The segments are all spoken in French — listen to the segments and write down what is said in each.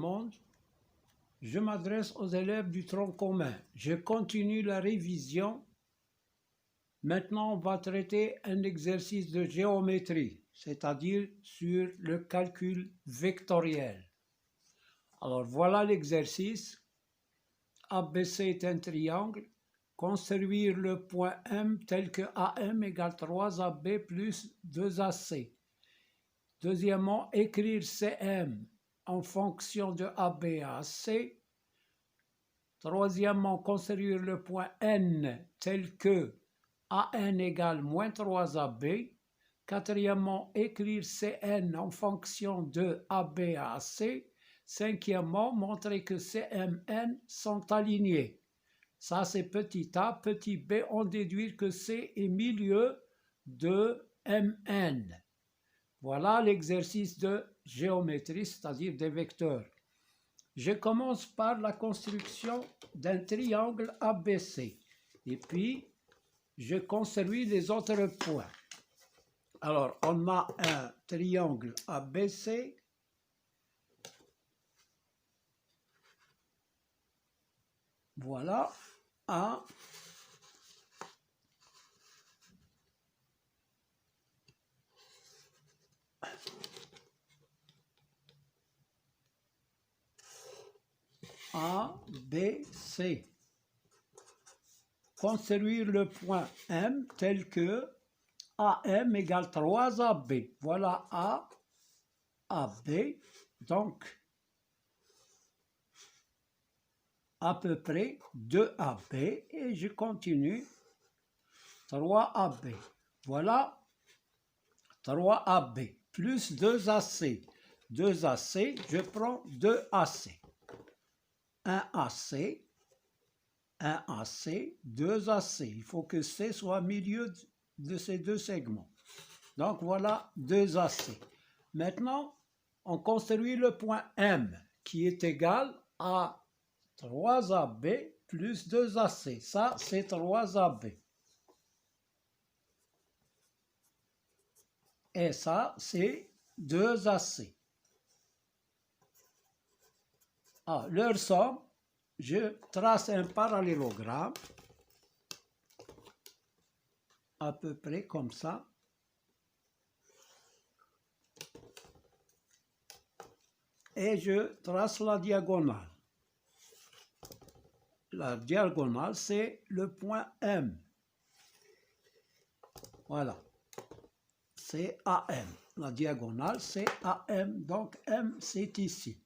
monde. Je m'adresse aux élèves du tronc commun. Je continue la révision. Maintenant, on va traiter un exercice de géométrie, c'est-à-dire sur le calcul vectoriel. Alors, voilà l'exercice. ABC est un triangle. Construire le point M tel que AM égale 3AB plus 2AC. Deuxièmement, écrire CM en fonction de AB à AC. Troisièmement, construire le point N tel que AN égale moins 3AB. Quatrièmement, écrire CN en fonction de AB à AC. Cinquièmement, montrer que CMN sont alignés. Ça, c'est petit a. Petit b, on déduit que C est milieu de MN. Voilà l'exercice de géométrie, c'est-à-dire des vecteurs. Je commence par la construction d'un triangle ABC. Et puis, je construis les autres points. Alors, on a un triangle ABC. Voilà. A. A, B, C. Construire le point M tel que AM égale 3AB. Voilà A, AB. Donc, à peu près 2AB. Et je continue. 3AB. Voilà 3AB. Plus 2AC. 2AC, je prends 2AC. 1AC, 1AC, 2AC. Il faut que C soit au milieu de ces deux segments. Donc voilà 2AC. Maintenant, on construit le point M qui est égal à 3AB plus 2AC. Ça, c'est 3AB. Et ça, c'est 2AC. Ah, leur somme, je trace un parallélogramme, à peu près comme ça. Et je trace la diagonale. La diagonale, c'est le point M. Voilà. C'est AM. La diagonale, c'est AM. Donc, M, c'est ici.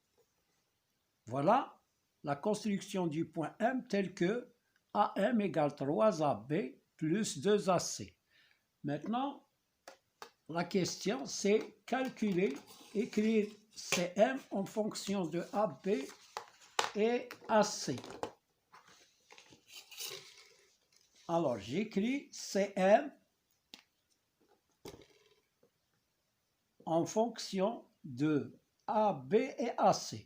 Voilà la construction du point M tel que AM égale 3AB plus 2AC. Maintenant, la question, c'est calculer, écrire CM en fonction de AB et AC. Alors, j'écris CM en fonction de AB et AC.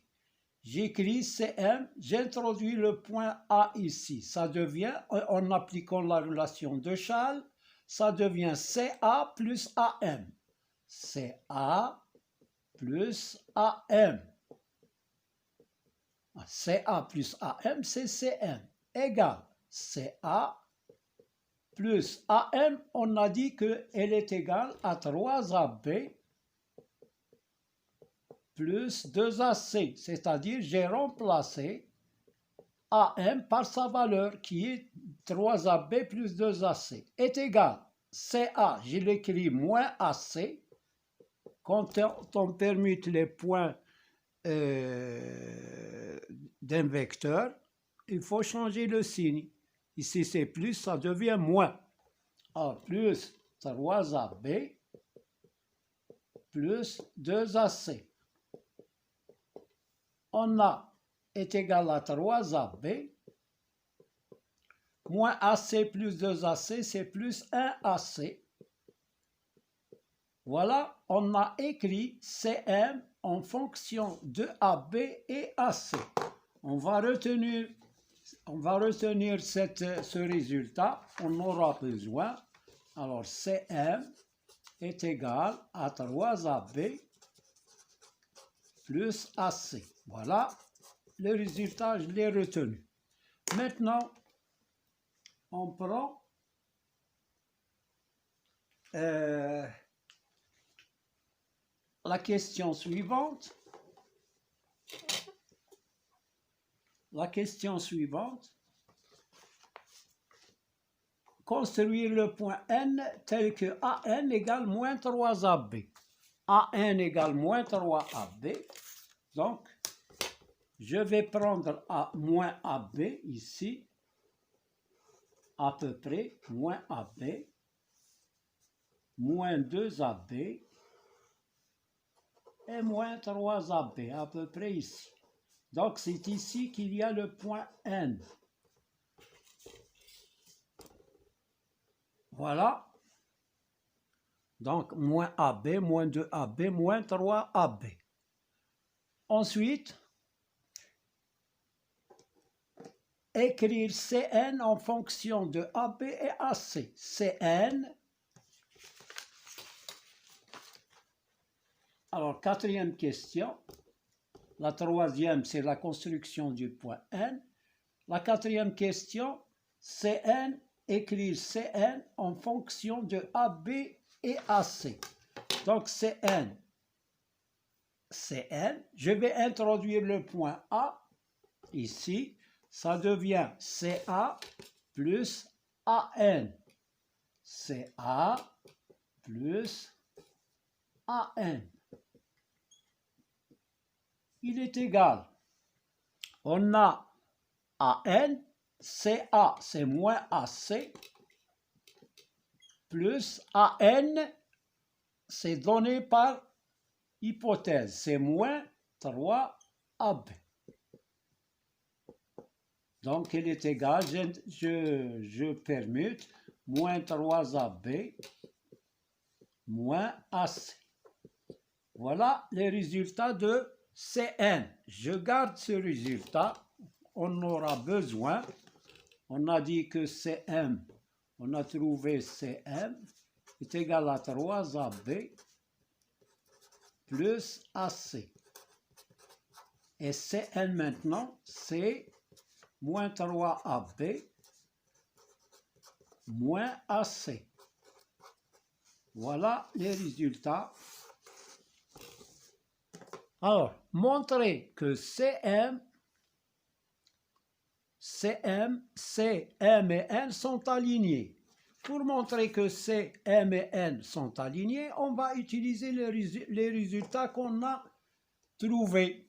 J'écris CM, j'introduis le point A ici. Ça devient, en appliquant la relation de Charles, ça devient CA plus AM. CA plus AM. CA plus AM, c'est CM. Égale CA plus AM, on a dit qu'elle est égale à 3AB plus 2AC, c'est-à-dire j'ai remplacé AM par sa valeur qui est 3AB plus 2AC, est égal CA, je l'écris moins AC, quand on permute les points d'un vecteur, il faut changer le signe. Ici c'est plus, ça devient moins. Alors, plus 3AB plus 2AC. On a est égal à 3AB, moins AC plus 2AC, c'est plus 1AC. Voilà, on a écrit CM en fonction de AB et AC. On va retenir ce résultat, on aura besoin. Alors, CM est égal à 3AB plus AC. Voilà, le résultat, je l'ai retenu. Maintenant, on prend la question suivante. La question suivante. Construire le point N tel que AN égale moins 3AB. AN égale moins 3AB. Donc, je vais prendre A moins AB ici, à peu près, moins AB, moins 2AB et moins 3AB, à peu près ici. Donc, c'est ici qu'il y a le point N. Voilà. Donc, moins AB, moins 2AB, moins 3AB. Ensuite, écrire Cn en fonction de AB et AC. Cn. Alors, quatrième question. La troisième, c'est la construction du point N. La quatrième question, Cn, écrire Cn en fonction de AB et AC. Donc, Cn, je vais introduire le point A, ici, ça devient Ca plus An. Ca plus An. Il est égal. On a AN, CA, c'est moins AC, plus AN, c'est donné par hypothèse, c'est moins 3AB. Donc, il est égal, je permute, moins 3AB, moins AC. Voilà les résultats de Cn. Je garde ce résultat. On aura besoin. On a dit que Cm, on a trouvé Cm est égal à 3AB plus AC. Et Cn maintenant, c'est moins 3AB moins AC. Voilà les résultats. Alors, montrer que Cm, et N sont alignés. Pour montrer que Cm et N sont alignés, on va utiliser les résultats qu'on a trouvés.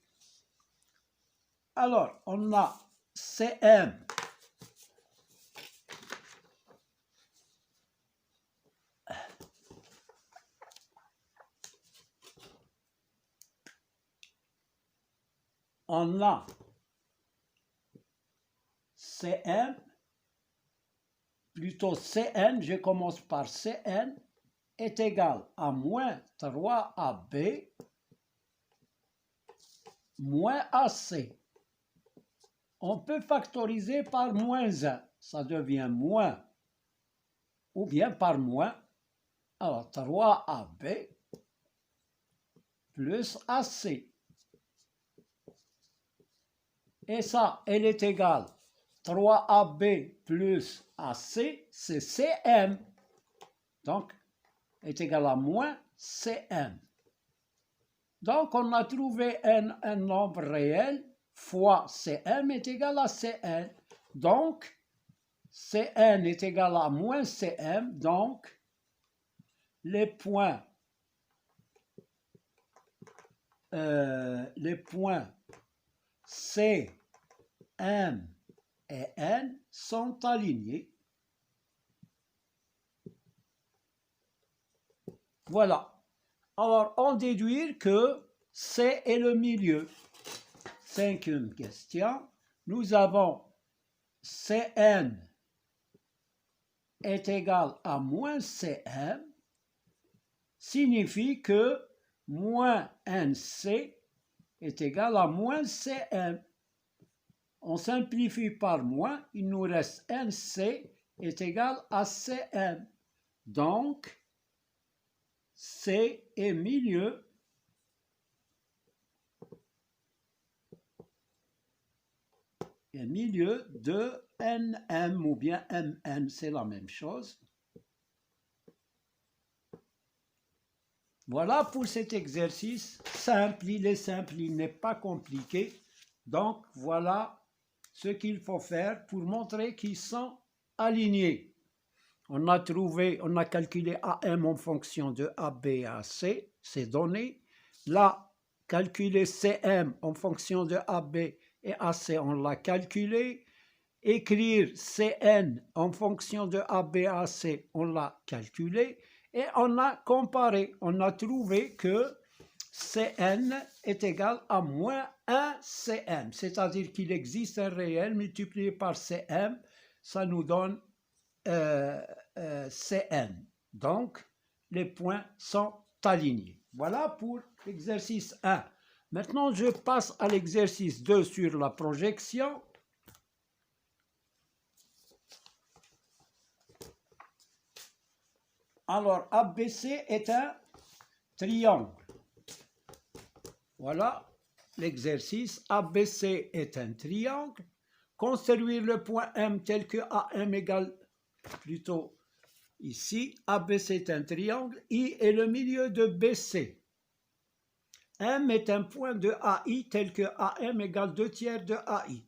Alors, on a Cm on a Cm, plutôt Cn, je commence par Cn, est égal à moins 3AB moins AC. On peut factoriser par moins 1, ça devient moins, ou bien par moins. Alors, 3AB plus AC. Et ça, elle est égale 3AB plus AC, c'est Cm. Donc, est égal à moins Cm. Donc, on a trouvé un nombre réel fois Cm est égal à Cn. Donc, Cn est égal à moins Cm. Donc, les points C, M et N sont alignés. Voilà. Alors, on déduit que C est le milieu. Cinquième question. Nous avons Cn est égal à moins Cm, signifie que moins Nc est égal à moins Cm. On simplifie par moins, il nous reste Nc est égal à Cm. Donc, C est milieu. et milieu de NM ou bien MN, c'est la même chose. Voilà pour cet exercice simple, il est simple, il n'est pas compliqué. Donc voilà ce qu'il faut faire pour montrer qu'ils sont alignés. On a calculé AM en fonction de AB et AC, c'est donné. Là, calculer CM en fonction de AB et AC, on l'a calculé. Écrire CN en fonction de AB et AC, on l'a calculé. Et on a comparé, on a trouvé que Cn est égal à moins 1 Cm, c'est-à-dire qu'il existe un réel multiplié par Cm, ça nous donne Cn. Donc, les points sont alignés. Voilà pour l'exercice 1. Maintenant, je passe à l'exercice 2 sur la projection. Alors, ABC est un triangle. Voilà l'exercice. ABC est un triangle. Construire le point M tel que AM égale, plutôt ici, ABC est un triangle. I est le milieu de BC. M est un point de AI tel que AM égale 2 tiers de AI.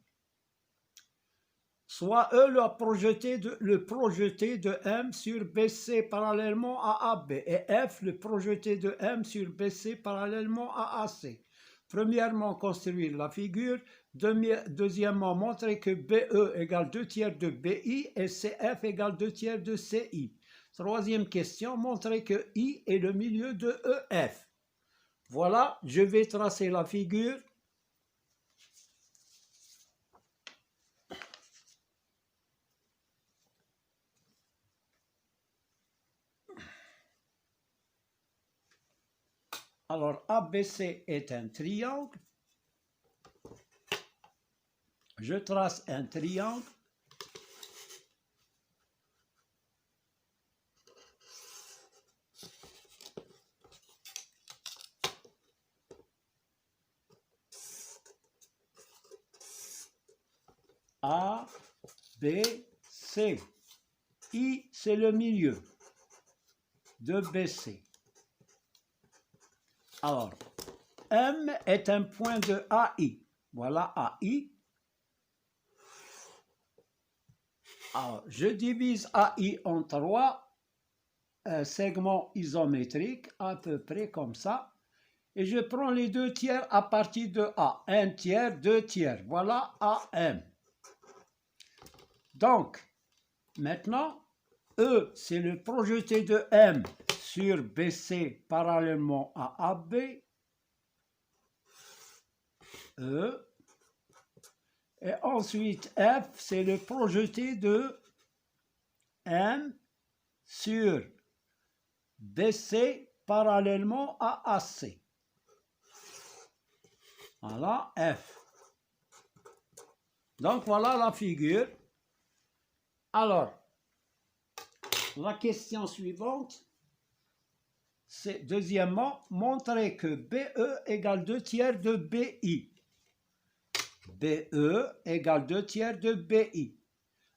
Soit E le projeté de M sur BC parallèlement à AB et F le projeté de M sur BC parallèlement à AC. Premièrement, construire la figure. Deuxièmement, montrer que BE égale 2 tiers de BI et CF égale 2 tiers de CI. Troisième question, montrer que I est le milieu de EF. Voilà, je vais tracer la figure. Alors, ABC est un triangle. Je trace un triangle. A, B, C. I, c'est le milieu de BC. Alors, M est un point de AI. Voilà AI. Alors, je divise AI en 3 segments isométriques, à peu près comme ça. Et je prends les 2 tiers à partir de A. 1 tiers, 2 tiers. Voilà AM. Donc, maintenant, E, c'est le projeté de M sur BC parallèlement à AB. E. Et ensuite, F, c'est le projeté de M sur BC parallèlement à AC. Voilà F. Donc, voilà la figure. Alors, la question suivante, c'est deuxièmement, montrer que BE égale 2 tiers de BI. BE égale 2 tiers de BI.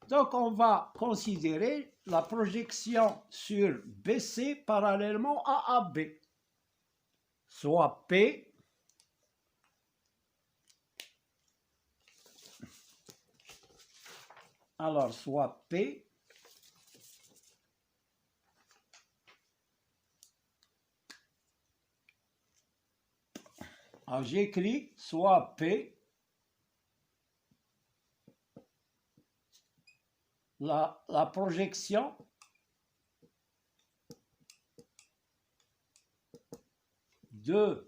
Donc, on va considérer la projection sur BC parallèlement à AB, soit P alors soit P alors j'écris soit P la projection de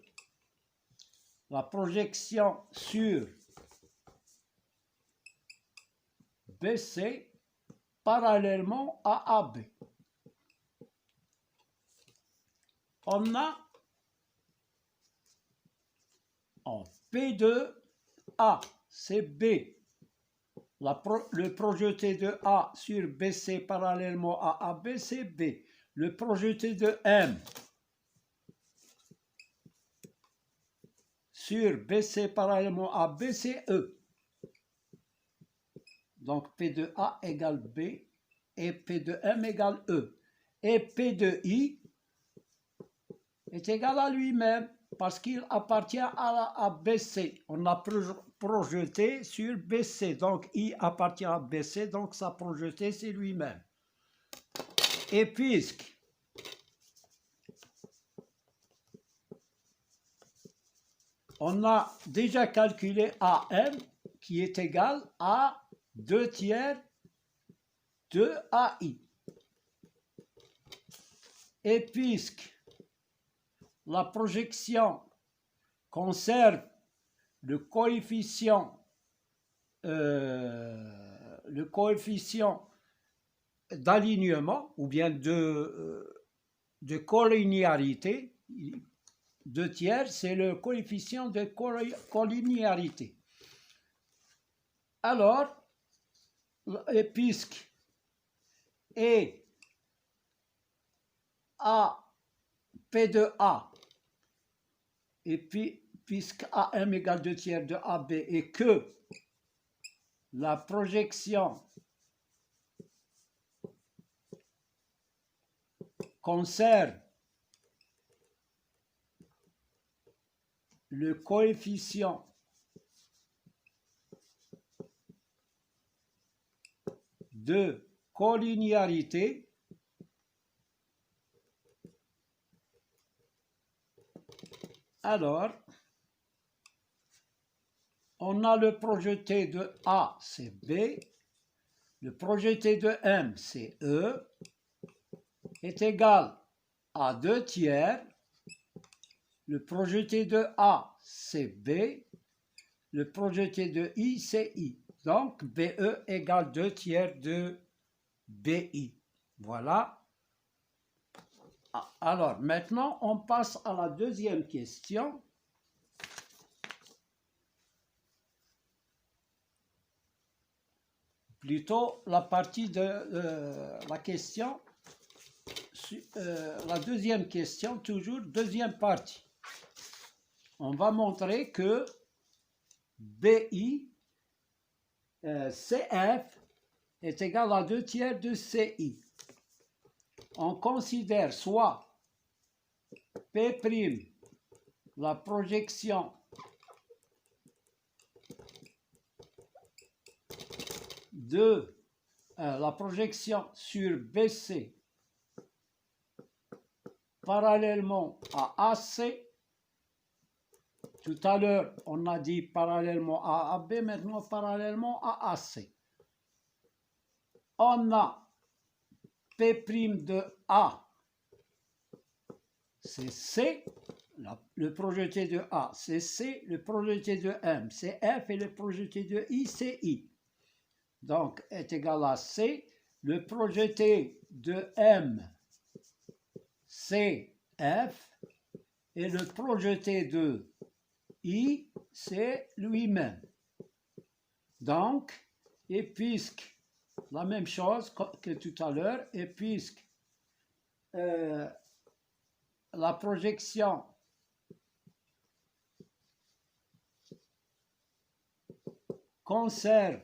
la projection sur BC parallèlement à AB. On a en P2A, c'est B. Le projeté de A sur BC parallèlement à AB, c'est B. Le projeté de M sur BC parallèlement à B, c'est E. Donc P de A égale B et P de M égale E. Et P de I est égal à lui-même parce qu'il appartient à BC. On a projeté sur BC. Donc I appartient à BC, donc ça projeté c'est lui-même. Et puisque on a déjà calculé AM qui est égal à 2 tiers de AI. Et puisque la projection conserve le coefficient d'alignement ou bien de collinéarité. 2 tiers, c'est le coefficient de collinéarité. Alors, et puisque et A, P de A, et puis puisque AM égale 2 tiers de AB et que la projection conserve le coefficient de collinéarité, alors on a le projeté de A, c'est B, le projeté de M, c'est E, est égal à 2 tiers, le projeté de A, c'est B, le projeté de I, c'est I. Donc, BE égale 2 tiers de BI. Voilà. Alors, maintenant, on passe à la deuxième question. Plutôt la partie de la question, la deuxième question, toujours deuxième partie. On va montrer que BI, CF est égal à 2 tiers de CI. On considère soit P', la projection de la projection sur BC parallèlement à AC. Tout à l'heure, on a dit parallèlement à AB, maintenant parallèlement à AC. On a P' de A, c'est C, le projeté de A, c'est C, le projeté de M, c'est F, et le projeté de I, c'est I. Donc, est égal à C, le projeté de M, c'est F, et le projeté de I, c'est lui-même. Donc, et puisque, la même chose que tout à l'heure, et puisque la projection conserve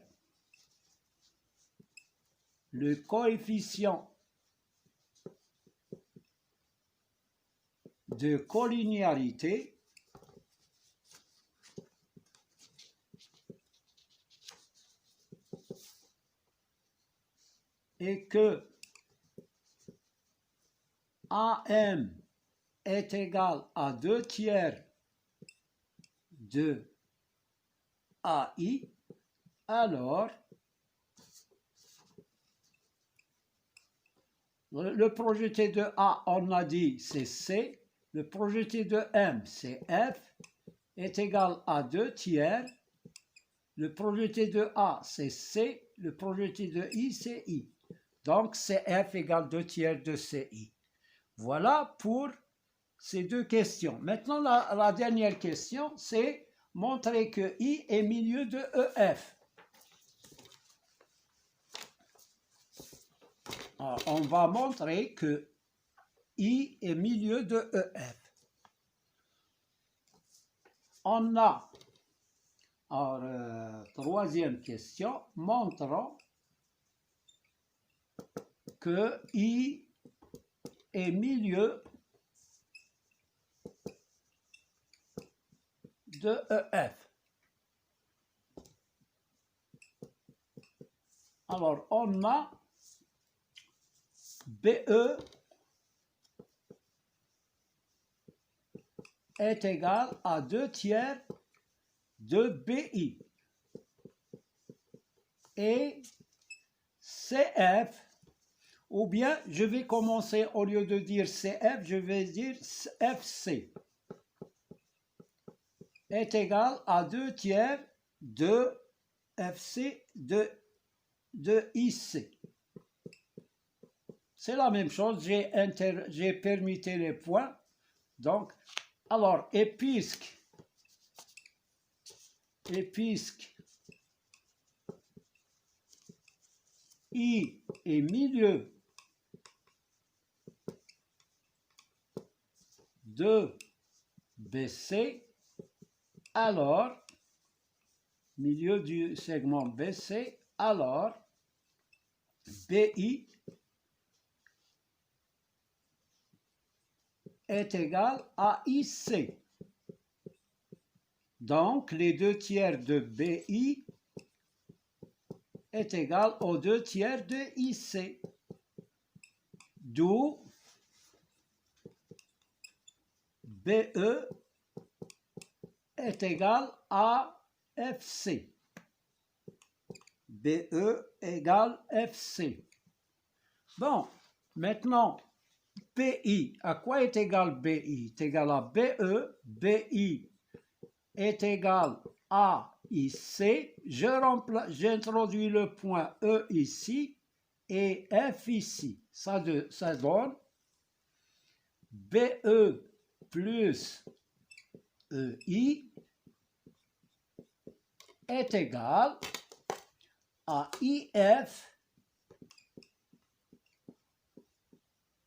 le coefficient de collinéarité, et que AM est égal à 2 tiers de AI, alors le projeté de A, on a dit, c'est C, le projeté de M, c'est F, est égal à 2 tiers, le projeté de A, c'est C, le projeté de I, c'est I. Donc, CF égale 2 tiers de CI. Voilà pour ces deux questions. Maintenant, la dernière question, c'est montrer que I est milieu de EF. Alors, on va montrer que I est milieu de EF. On a, alors, troisième question montrant que I est milieu de EF. Alors, on a BE est égal à 2/3 de BI. Et CF, ou bien je vais commencer, au lieu de dire CF, je vais dire FC, est égal à 2/3 de FC de IC. C'est la même chose, j'ai permuté les points. Donc, alors, et puisque I est milieu de BC, alors, milieu du segment BC, alors, BI est égal à IC. Donc, les 2/3 de BI est égal aux 2/3 de IC. D'où BE est égal à FC. BE égale FC. Bon, maintenant, BI, à quoi est égal BI? Est égal à BE, BI est égal à IC, j'introduis le point E ici et F ici. Ça donne BE plus EI est égal à IF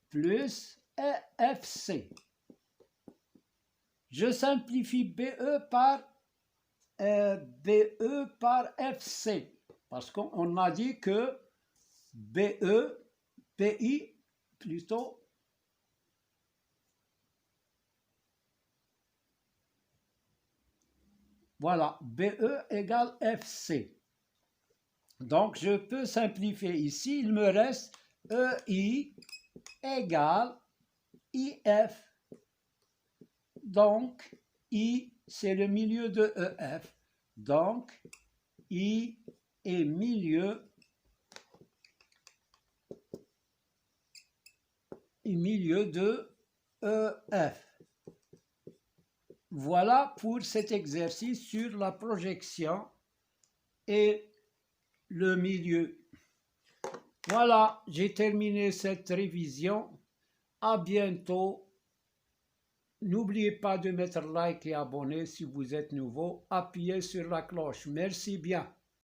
plus FC. Je simplifie BE par FC, parce qu'on a dit que BI plutôt, voilà, BE égale FC. Donc, je peux simplifier ici, il me reste EI égale IF. Donc, I, c'est le milieu de EF. Donc, I est milieu de EF. Voilà pour cet exercice sur la projection et le milieu. Voilà, j'ai terminé cette révision. À bientôt. N'oubliez pas de mettre like et abonner si vous êtes nouveau. Appuyez sur la cloche. Merci bien.